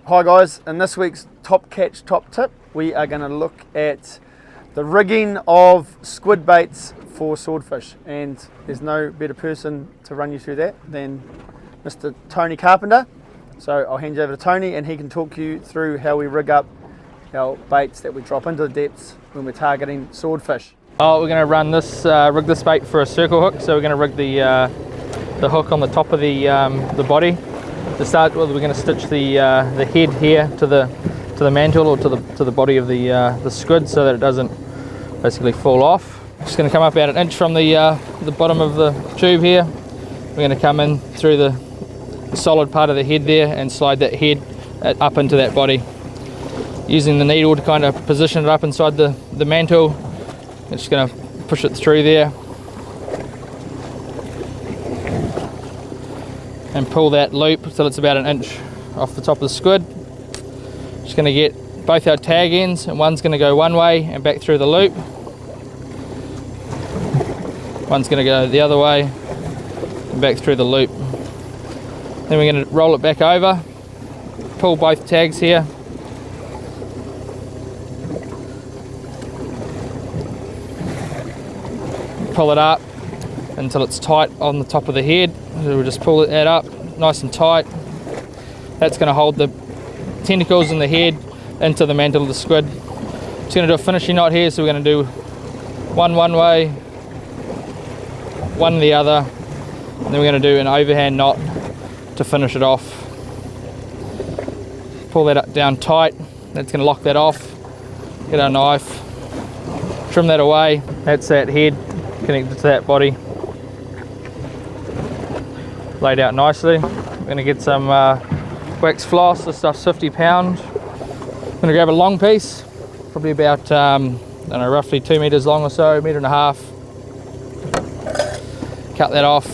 Hi guys, in this week's Top Catch Top Tip we are going to look at the rigging of squid baits for swordfish, and there's no better person to run you through that than Mr. Tony Carpenter. So I'll hand you over to Tony and he can talk you through how we rig up our baits that we drop into the depths when we're targeting swordfish. Oh, we're going to run this, rig this bait for a circle hook. So we're going to rig the hook on the top of the body. To start with, we're going to stitch the head here to the mantle or to the body of the squid so that it doesn't basically fall off. Just going to come up about an inch from the bottom of the tube here. We're going to come in through the solid part of the head there and slide that head up into that body. Using the needle to kind of position it up inside the mantle. It's just going to push it through there and pull that loop till it's about an inch off the top of the squid. Just going to get both our tag ends, and one's going to go one way and back through the loop. One's going to go the other way and back through the loop. Then we're going to roll it back over, pull both tags here, pull it up until it's tight on the top of the head. So we'll just pull that up nice and tight. That's going to hold the tentacles in the head into the mantle of the squid. Just going to do a finishing knot here, so we're going to do one way, one the other, and then we're going to do an overhand knot to finish it off. Pull that up down tight. That's going to lock that off. Get our knife, trim that away. That's that head connected to that body, laid out nicely. I'm going to get some wax floss. This stuff's 50 pound. I'm going to grab a long piece, probably about I don't know, roughly 2 meters long or so, 1.5 meters. Cut that off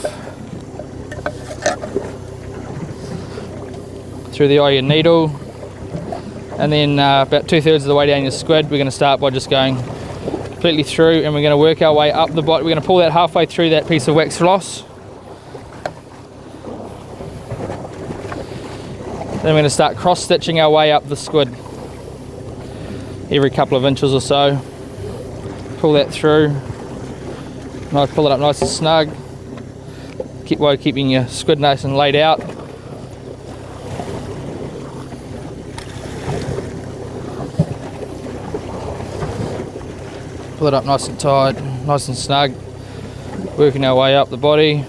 through the eye of your needle, and then about 2/3 of the way down your squid, we're going to start by just going completely through, and we're going to work our way up the body. We're going to pull that halfway through that piece of wax floss. Then we're going to start cross stitching our way up the squid every couple of inches or so. Pull that through. Nice, pull it up nice and snug. While keeping your squid nice and laid out. Pull it up nice and tight, nice and snug. Working our way up the body.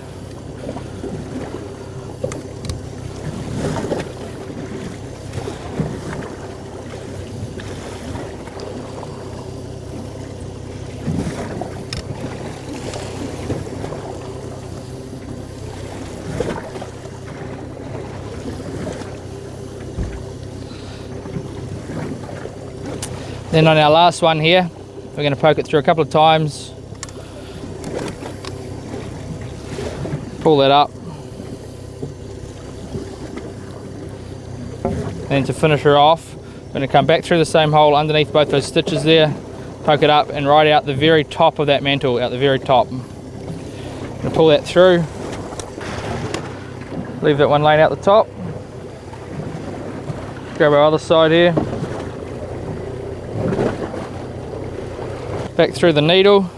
Then on our last one here, we're going to poke it through a couple of times, pull that up, then to finish her off, we're going to come back through the same hole underneath both those stitches there, poke it up and right out the very top of that mantle, out the very top. I'm going to pull that through, leave that one laying out the top, grab our other side here, back through the needle,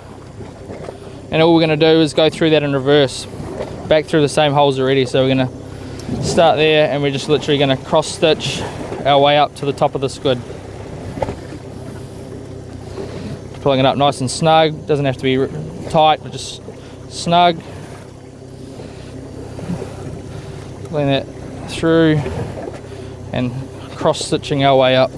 and all we're going to do is go through that in reverse, back through the same holes already. So we're going to start there, and we're just literally going to cross stitch our way up to the top of the squid, pulling it up nice and snug. Doesn't have to be tight, but just snug. Pulling that through and cross stitching our way up.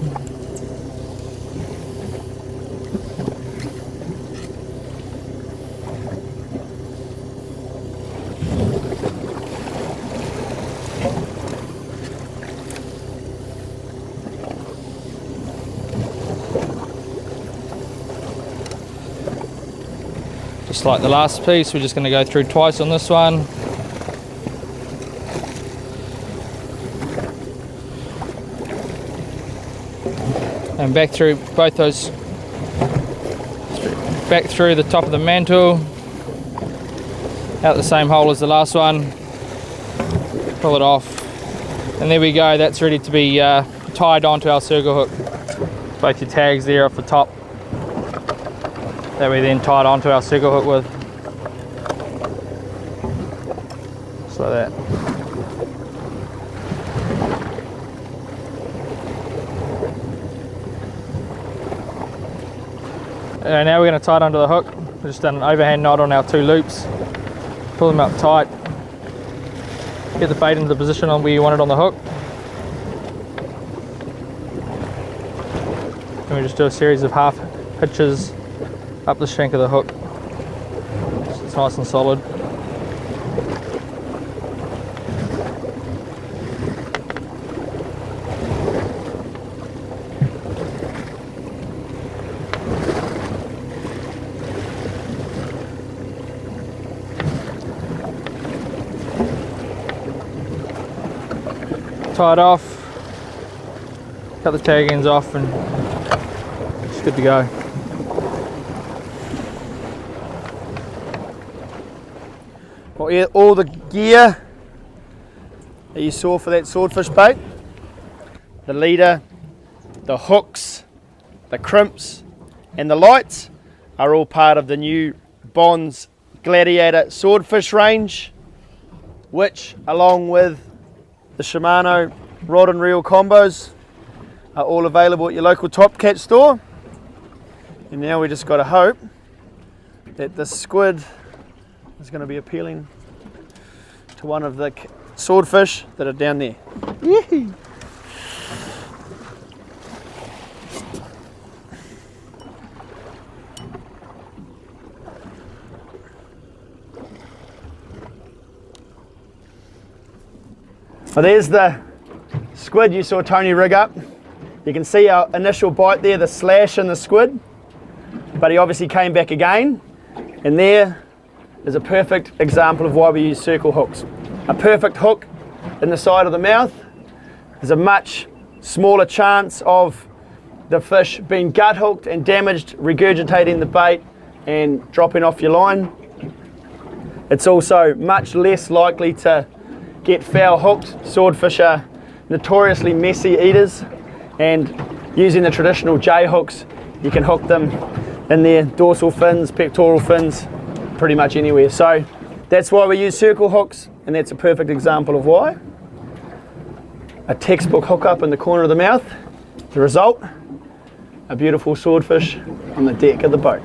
Just like the last piece, we're just going to go through twice on this one. And back through both those, back through the top of the mantle, out the same hole as the last one, pull it off, and there we go. That's ready to be tied onto our circle hook. Both your tags there off the top that we then tied onto our circle hook with. Just like that. And now we're going to tie it onto the hook. We've just done an overhand knot on our 2 loops. Pull them up tight. Get the bait into the position on where you want it on the hook. And we just do a series of half hitches up the shank of the hook. So it's nice and solid. Tie it off, cut the tag ends off, and it's good to go. Well, all the gear that you saw for that swordfish bait, the leader, the hooks, the crimps and the lights are all part of the new Bonds Gladiator swordfish range, which along with the Shimano rod and reel combos are all available at your local Top Catch store. And now we just got to hope that the squid is going to be appealing to one of the swordfish that are down there. Yee-hee. Well, there's the squid you saw Tony rig up. You can see our initial bite there, the slash in the squid, but he obviously came back again, and there is a perfect example of why we use circle hooks. A perfect hook in the side of the mouth. There's a much smaller chance of the fish being gut hooked and damaged, regurgitating the bait and dropping off your line. It's also much less likely to get foul hooked. Swordfish are notoriously messy eaters, and using the traditional J hooks, you can hook them in their dorsal fins, pectoral fins, pretty much anywhere. So that's why we use circle hooks, and that's a perfect example of why. A textbook hook up in the corner of the mouth. The result, a beautiful swordfish on the deck of the boat.